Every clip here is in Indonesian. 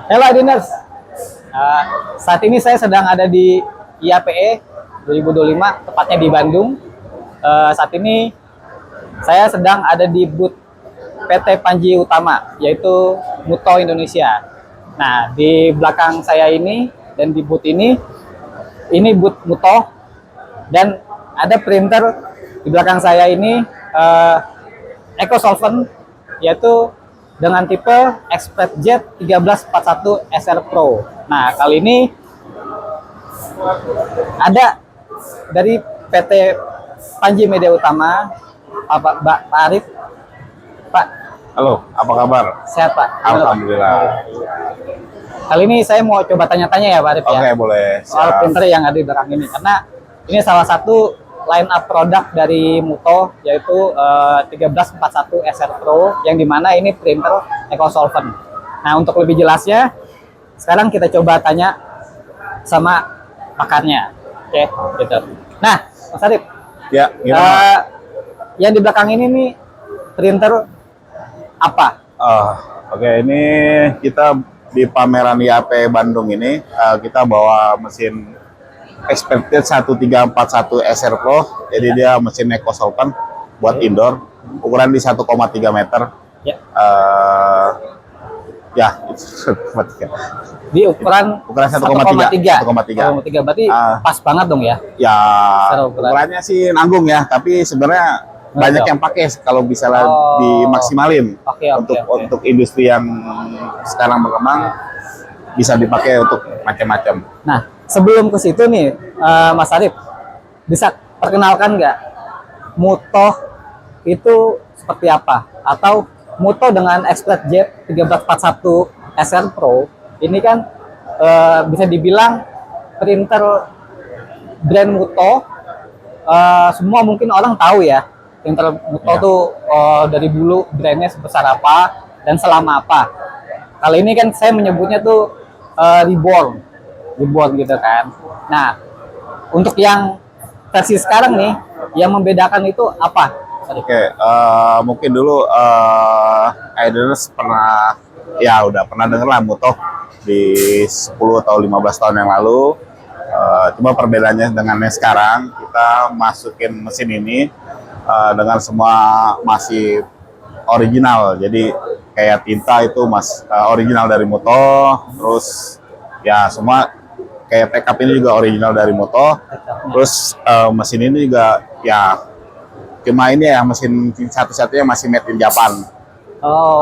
Hello Adiners. Uh, Saat ini saya sedang ada di IAPE 2025, tepatnya di Bandung. Saat ini saya sedang ada di booth PT Panji Utama, yaitu Muto Indonesia. Nah, di belakang saya ini dan di booth ini booth Muto, dan ada printer di belakang saya ini EcoSolvent, yaitu dengan tipe ExpertJet 1341 SR Pro. Nah, kali ini ada dari PT Panji Media Utama, Pak Arif. Pak, Halo, apa kabar? sehat Pak? Alhamdulillah. Kali ini saya mau coba tanya-tanya ya Pak Arif ya. Oke, boleh. Soal Siap. printer yang ada di belakang ini, karena ini salah satu line up produk dari Muto, yaitu 1341 SR Pro, yang dimana ini printer EcoSolvent. Nah, untuk lebih jelasnya sekarang kita coba tanya sama pakarnya. Oke, gitu. Nah, Mas Arif, Ya, gimana? yang di belakang ini nih printer apa? Oke, ini kita di pameran IAP Bandung ini kita bawa mesin ExpertJet 1341 SR Pro. Jadi dia mesin EcoSolvent buat indoor, ukuran di 1,3 meter. Ya, Ya, di ukuran 1,3. 1,3 berarti pas banget dong ya. Ya, Secara ukuran. ukurannya sih nanggung ya, tapi sebenarnya banyak yang pakai kalau bisa dimaksimalin. Oke. Untuk industri yang sekarang berkembang bisa dipakai untuk macam-macam. Nah, sebelum ke situ nih, Mas Arif, bisa perkenalkan nggak Muto itu seperti apa? Atau Muto dengan ExpertJet 1341 SR Pro ini kan bisa dibilang printer brand Muto. Semua mungkin orang tahu ya, printer Muto Ya. tuh dari dulu brandnya sebesar apa dan selama apa. Kali ini kan saya menyebutnya tuh reborn gitu kan. Nah, untuk yang versi sekarang nih, yang membedakan itu apa? Oke, mungkin dulu Aiders udah pernah denger lah Muto di 10 atau 15 tahun yang lalu. Cuma perbedaannya dengan yang sekarang, kita masukin mesin ini dengan semua masih original. Jadi kayak tinta itu original dari Muto, terus ya semua kayak backup ini juga original dari Muto. Terus mesin ini juga ya cuma ini ya mesin satu-satunya masih made in Japan. Oh,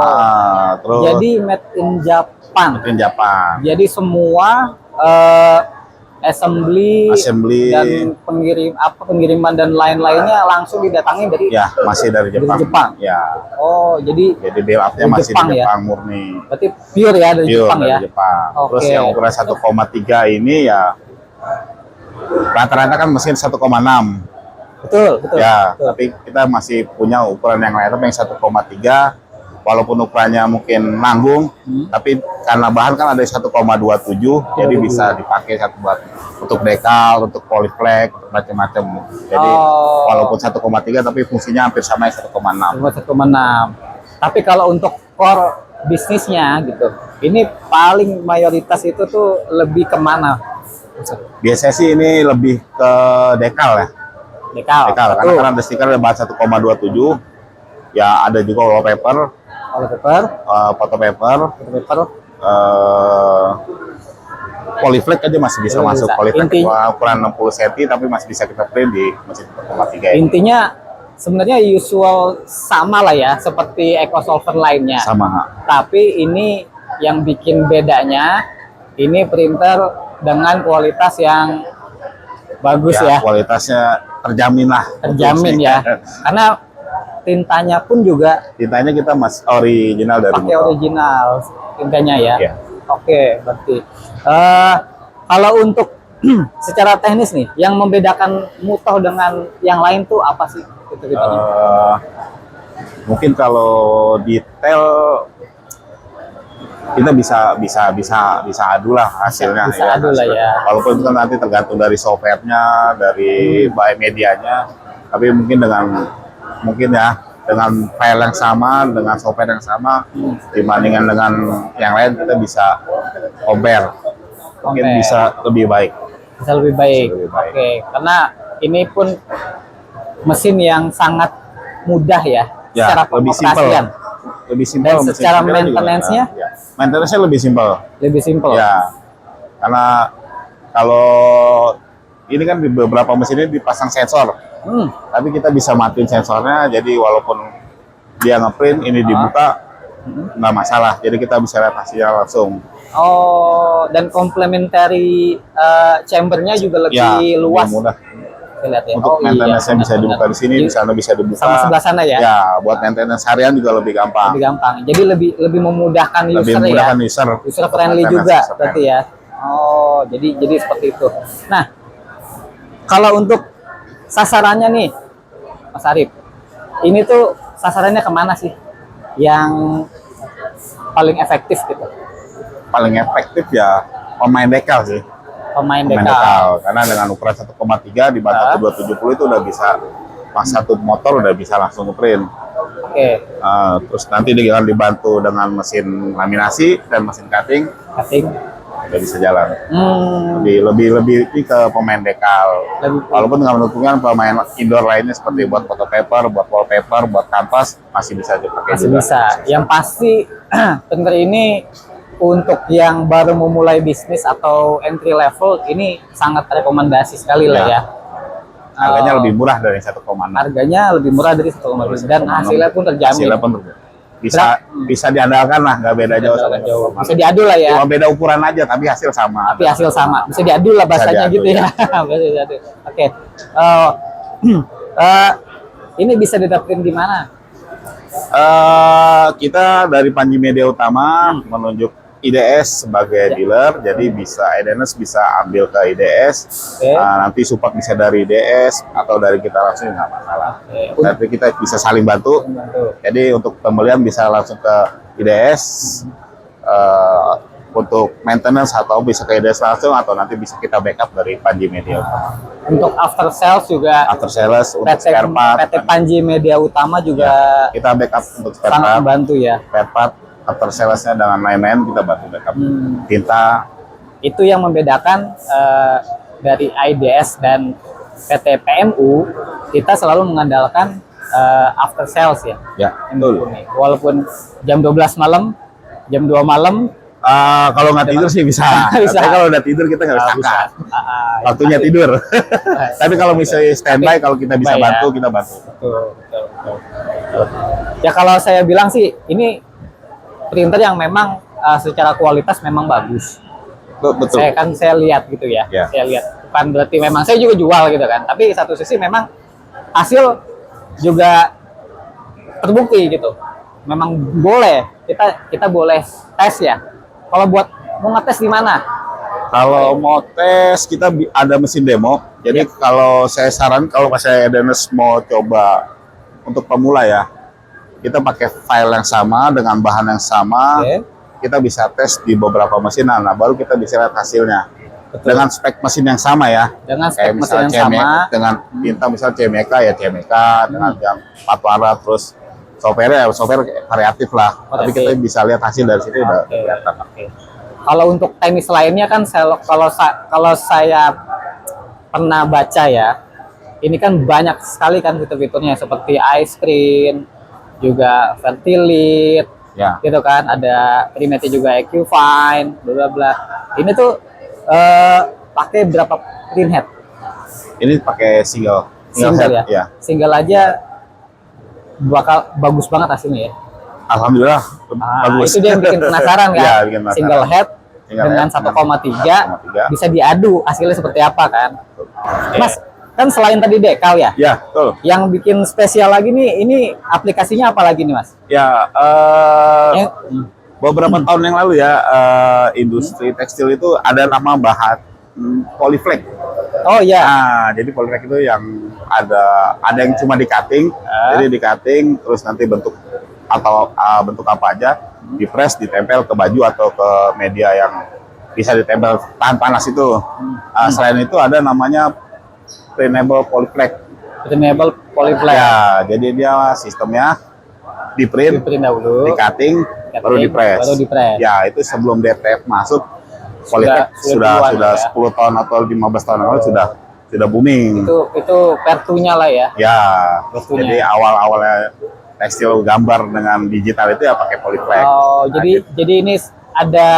Terus jadi made in Japan. made in Japan. Jadi semua assembly dan pengiriman dan lain-lainnya langsung didatangi dari Ya, masih dari Jepang. Jepang. Ya. Oh, jadi Build up-nya dari masih Jepang di ya? Jepang murni. berarti pure ya dari Pure Jepang dari ya. Jepang. Terus Oke. yang ukuran 1,3 ini ya rata-rata kan mesin 1,6. Betul. Ya, Betul. tapi kita masih punya ukuran yang lain, tapi yang 1,3 walaupun ukurannya mungkin nanggung, tapi karena bahan kan ada 1,27, jadi bisa dipakai buat untuk dekal, untuk polyflex, untuk macam-macam. Jadi walaupun 1,3 tapi fungsinya hampir sama yang 1,6. 1,6. Tapi kalau untuk core bisnisnya gitu, ini paling mayoritas itu tuh lebih kemana? Biasanya sih ini lebih ke dekal ya. Dekal. Karena ada stiker ada bahan 1,27. Ya ada juga wallpaper, foto paper, polyflex aja masih bisa masuk. Polyflex ukuran 60 cm tapi masih bisa kita print di mesin 1,3. Intinya sebenarnya usual sama lah ya, seperti EcoSolvent lainnya. Sama. Tapi ini yang bikin bedanya, ini printer dengan kualitas yang bagus ya. Kualitasnya terjamin lah. Terjamin ya. Karena tintanya pun juga Tintanya kita original dari pakai Muto. original tintanya ya. Iya. Oke, berarti kalau untuk secara teknis nih, yang membedakan Muto dengan yang lain tuh apa sih? Mungkin kalau detail kita bisa adu lah hasilnya. Bisa adu lah ya. Walaupun itu kan nanti tergantung dari softwarenya, dari bahan medianya. Tapi mungkin dengan file yang sama, dengan software yang sama, dibandingkan dengan yang lain kita bisa compare, mungkin Compare. bisa lebih baik. Bisa lebih baik. Bisa lebih baik. Oke, karena ini pun mesin yang sangat mudah ya, Ya, secara lebih simpel. pengoperasian. Lebih simpel. Dan mesin secara sendiri juga. maintenance-nya? Ya. Maintenance-nya lebih simpel. Lebih simpel. Ya, karena kalau ini kan di beberapa mesin ini dipasang sensor, tapi kita bisa matiin sensornya, jadi walaupun dia ngeprint ini dibuka nggak masalah, jadi kita bisa lihat hasilnya langsung. Oh, dan complementary chambernya juga lebih Ya, luas. lebih mudah. Saya lihat ya. Untuk maintenance-nya bisa benar-benar. dibuka di sini, di sana bisa dibuka. Sama sebelah sana ya? Ya, buat maintenance harian juga lebih gampang. Lebih gampang. Jadi lebih memudahkan user Lebih memudahkan ya. user. User friendly Maintenance juga user berarti friendly. ya. Oh, jadi seperti itu. Nah, kalau untuk sasarannya nih, Mas Arif, ini tuh sasarannya kemana sih? Yang paling efektif gitu? Paling efektif ya pemain dekal sih. Pemain Pemain dekal. dekal. Karena dengan ukuran 1,3 dibantu 270 itu udah bisa, pas satu motor udah bisa langsung ngeprint. Oke, Terus nanti dengan dibantu dengan mesin laminasi dan mesin cutting cutting. udah bisa jalan. Hmm, Lebih ini ke pemain dekal. lebih Walaupun dengan menentukan pemain indoor lainnya seperti buat photo paper, buat wallpaper, buat kanvas masih bisa dipakai masih juga. bisa. Yang pasti Tenter ini untuk yang baru memulai bisnis atau entry level ini sangat rekomendasi sekali lah ya. Harganya Oh, lebih murah dari 1,6. harganya lebih murah dari 1,2 dan hasilnya pun terjamin. Hasilnya pun bisa diandalkan lah, nggak beda jauh sama Jauh. 1,6. Bisa diadu lah ya. Cuma beda ukuran aja, tapi hasil sama. Tapi hasil sama. Bisa diadu lah bahasanya diadu, gitu ya. Bisa diadu. Oke. Ini bisa didapetin di mana? Kita dari Panji Media Utama menunjuk IDS sebagai dealer, jadi bisa IDNS bisa ambil ke IDS, Oke. nanti support bisa dari IDS atau dari kita langsung nggak masalah. Oke. Nanti kita bisa saling bantu. Bantu. Jadi untuk pembelian bisa langsung ke IDS, untuk maintenance atau bisa ke IDS langsung atau nanti bisa kita backup dari Panji Media Utama. Untuk after sales juga After sales untuk PT, spare part, PT Panji Media Utama juga kita backup untuk spare sangat part, membantu ya. spare part, after salesnya dengan lain-lain kita bantu backup. Tinta, Itu yang membedakan dari IDS dan PT PMU, kita selalu mengandalkan after sales ya. ya betul. Walaupun jam 12 malam, jam 2 malam Kalau nggak tidur sih bisa. Bisa. Tapi kalau udah tidur kita nggak bisa bisa. angkat. Waktunya tidur. Tapi kalau misalnya standby, kalau kita bisa standby ya. bantu, kita bantu. Betul. Ya kalau saya bilang sih ini printer yang memang secara kualitas memang bagus. Betul. Saya lihat gitu ya. Ya. Saya lihat. Bukan berarti memang saya juga jual gitu kan. Tapi satu sisi memang hasil juga terbukti gitu. Memang boleh kita boleh tes ya. Kalau buat mau ngetes di mana? Kalau mau tes, kita ada mesin demo. Jadi kalau saya saran, kalau saya Dennis mau coba untuk pemula ya, kita pakai file yang sama dengan bahan yang sama. Oke. Kita bisa tes di beberapa mesin, nah baru kita bisa lihat hasilnya. Betul. Dengan spek mesin yang sama ya. Dengan Kayak spek mesin misalnya yang sama. dengan tinta misalnya CMYK ya CMYK, dengan yang 4 warna, terus software variatif lah. Tapi Variatif. kita bisa lihat hasil dari situ udah Oke. kelihatan. Oke. Kalau untuk teknis lainnya kan kalau saya pernah baca ya, ini kan banyak sekali kan fitur-fiturnya seperti ice cream, juga Vertilit, Ya. gitu kan. Ada Primatnya juga Eqfine, bla bla bla. Ini tuh pakai berapa print head? Ini pakai single Single head, ya? Single aja bakal bagus banget hasilnya ya. Alhamdulillah bagus. Itu dia yang bikin penasaran kan. Iya, bikin penasaran. Single head Single dengan head 1,3 1,3. bisa diadu hasilnya seperti apa kan. Mas, kan selain tadi dekal ya, Ya, betul. yang bikin spesial lagi nih, ini aplikasinya apa lagi nih Mas? Ya, Yang- beberapa tahun yang lalu ya, industri tekstil itu ada nama bahan polyflex. Oh iya, Nah, jadi polyflex itu yang ada yang cuma di cutting, jadi di cutting terus nanti bentuk atau bentuk apa aja, di press, ditempel ke baju atau ke media yang bisa ditempel tahan panas itu. Selain itu ada namanya printable polyflex. Printable polyflex. Ya, jadi dia sistemnya di print, Print dahulu. di cutting, baru di press. Baru di press. Ya, itu sebelum DTF masuk, polyflex sudah sudah ya. 10 tahun atau 15 tahun lalu sudah booming. Itu pertunya lah ya. Ya, Betunya. jadi awal-awalnya tekstil gambar dengan digital itu ya pakai polyflex. Oh, Nah, jadi gitu. jadi ini ada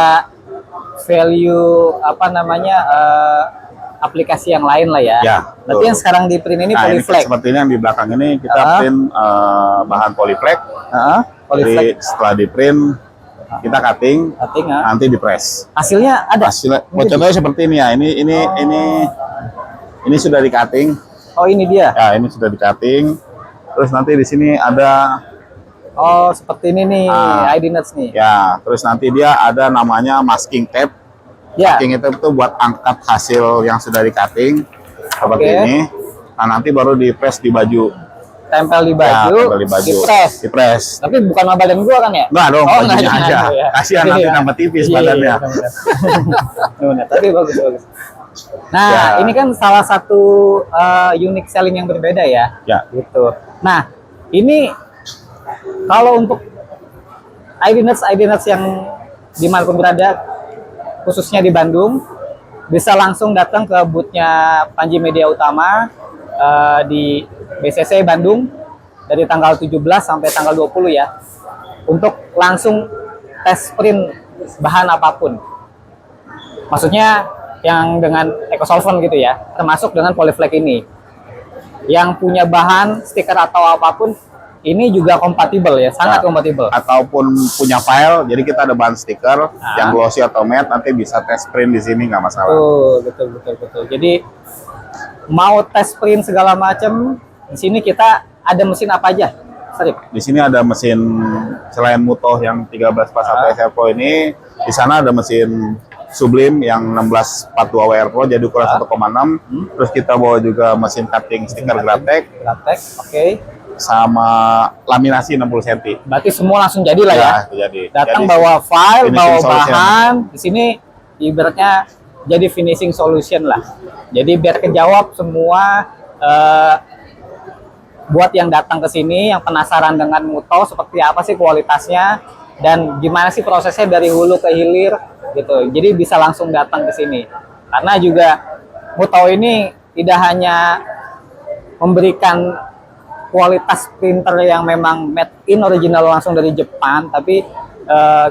value apa namanya aplikasi yang lain lah ya. Ya, Berarti betul. yang sekarang di print ini Nah, ini polyflex. seperti ini yang di belakang ini kita print bahan polyflex. Polyflex. Jadi setelah di print kita cutting, Cutting, nanti di press. hasilnya ada. Hasilnya, contohnya seperti ini ya. Ini sudah di cutting. Oh, ini dia. Ya, ini sudah di cutting. Terus nanti di sini ada Oh, seperti ini nih, ID Nuts nih. ya. Terus nanti dia ada namanya masking tape. Ya. Masking tape itu buat angkat hasil yang sudah di cutting seperti Oke. ini. Nah, nanti baru di press di baju. Tempel di Ya, baju, tempel di baju. di press. Di press. Tapi bukan sama badan gua kan ya? Enggak dong, Oh, bajunya enggak, aja. enggak, ya. Kasihan nanti Iya. tambah tipis Iya, badannya. iya, benar. Benar, tapi bagus. Nah, Ya. ini kan salah satu unique selling yang berbeda ya. Ya. Gitu. Nah, ini kalau untuk ID Nuts yang dimanapun berada, khususnya di Bandung, bisa langsung datang ke boothnya Panji Media Utama di BCC Bandung dari tanggal 17 sampai tanggal 20 ya, untuk langsung tes print bahan apapun. Maksudnya yang dengan ecosolvent gitu ya, termasuk dengan polyflex ini. Yang punya bahan, stiker atau apapun, ini juga kompatibel ya, sangat Ya. kompatibel. Ataupun punya file, jadi kita ada bahan stiker yang glossy atau matte, nanti bisa tes print di sini nggak masalah. Betul. Jadi mau tes print segala macam, di sini kita ada mesin apa aja, Sarip? Di sini ada mesin selain Mutoh yang 13 pas atau SR Pro ini, di sana ada mesin Sublime yang 1642 WR Pro jadi ukuran 1,6. Terus kita bawa juga mesin cutting stiker Gratek Gratek, oke. sama laminasi 60 cm. Berarti semua langsung jadi lah ya. Jadi Datang jadi bawa file, finishing bawa solution. bahan, di sini ibaratnya jadi finishing solution lah. Jadi biar kejawab semua buat yang datang ke sini, yang penasaran dengan Mutoh seperti apa sih kualitasnya dan gimana sih prosesnya dari hulu ke hilir gitu. Jadi bisa langsung datang ke sini. Karena juga Mutoh ini tidak hanya memberikan kualitas printer yang memang made in original langsung dari Jepang, tapi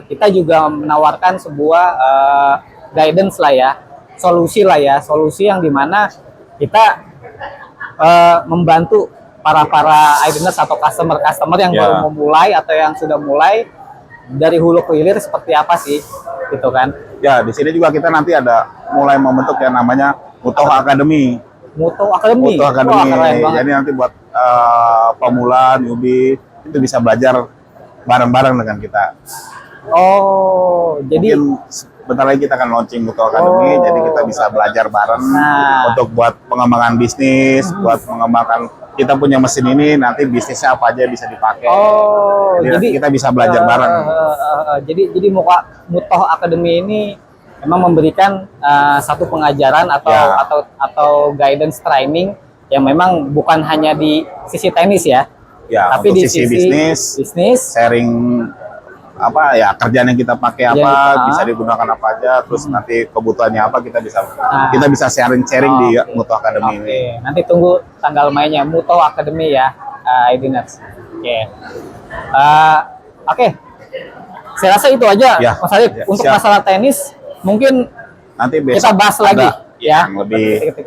kita juga menawarkan sebuah guidance lah ya, solusi yang dimana kita membantu para idealist atau customer yang baru memulai atau yang sudah mulai dari hulu ke hilir seperti apa sih, gitu kan? Ya, di sini juga kita nanti ada mulai membentuk yang namanya Mutoh Academy. Mutoh Academy. Mutoh Academy. Wah, keren banget. Jadi nanti buat pemula, newbie itu bisa belajar bareng-bareng dengan kita. Oh, jadi Mungkin bentar lagi kita akan launching Mutoh Academy, jadi kita bisa belajar bareng untuk buat pengembangan bisnis, buat mengembangkan kita punya mesin ini nanti bisnisnya apa aja bisa dipakai. Oh, jadi kita bisa belajar bareng. Jadi Mutoh Academy ini memang memberikan satu pengajaran atau guidance training yang memang bukan hanya di sisi teknis ya, tapi untuk di sisi bisnis, sharing apa ya kerjaan yang kita pakai bisa digunakan apa aja, terus nanti kebutuhannya apa kita bisa sharing di Mutoh Academy ini. Nanti tunggu tanggal mainnya Mutoh Academy ya, Idealist. Oke. Saya rasa itu aja, Mas Arif. Untuk masalah tenis mungkin nanti kita bahas lagi ya, yang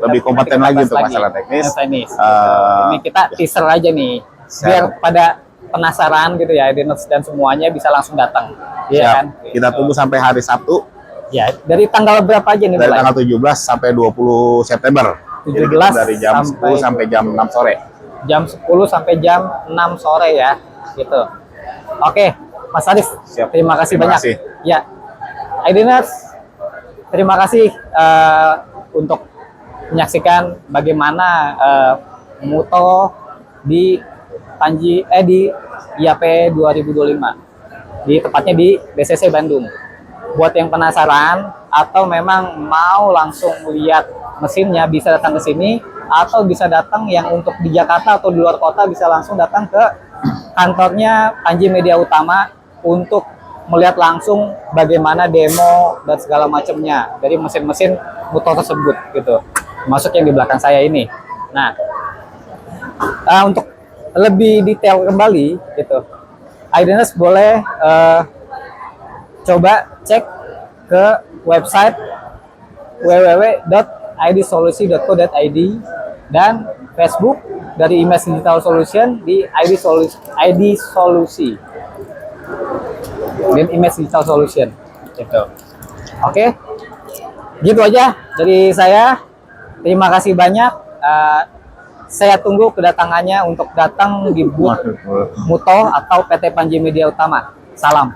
lebih kompeten lagi untuk masalah teknis. Ini kita teaser aja nih, biar pada penasaran gitu ya, Idealist dan semuanya bisa langsung datang. Iya kan? Kita tunggu sampai hari Sabtu. Ya, dari tanggal berapa aja nih? Dari tanggal 17 sampai 20 September. 17 dari jam 10 sampai jam 6 sore. Jam 10 sampai jam 6 sore ya, gitu. Oke, Mas Arif, terima kasih banyak. Ya, Idealist, terima kasih untuk menyaksikan bagaimana Mutoh di di IAP 2025 tepatnya di BCC Bandung. Buat yang penasaran atau memang mau langsung lihat mesinnya bisa datang ke sini atau bisa datang yang untuk di Jakarta atau di luar kota bisa langsung datang ke kantornya Panji Media Utama untuk melihat langsung bagaimana demo dan segala macamnya dari mesin-mesin motor tersebut gitu. Masuk yang di belakang saya ini. Nah, untuk lebih detail kembali gitu, Aideners boleh coba cek ke website www.idsolusi.co.id dan Facebook dari Image Digital Solution di ID Solusi dan Image Digital Solution gitu. Oke, gitu aja dari saya. Terima kasih banyak. Saya tunggu kedatangannya untuk datang di booth Muto atau PT Panji Media Utama. Salam.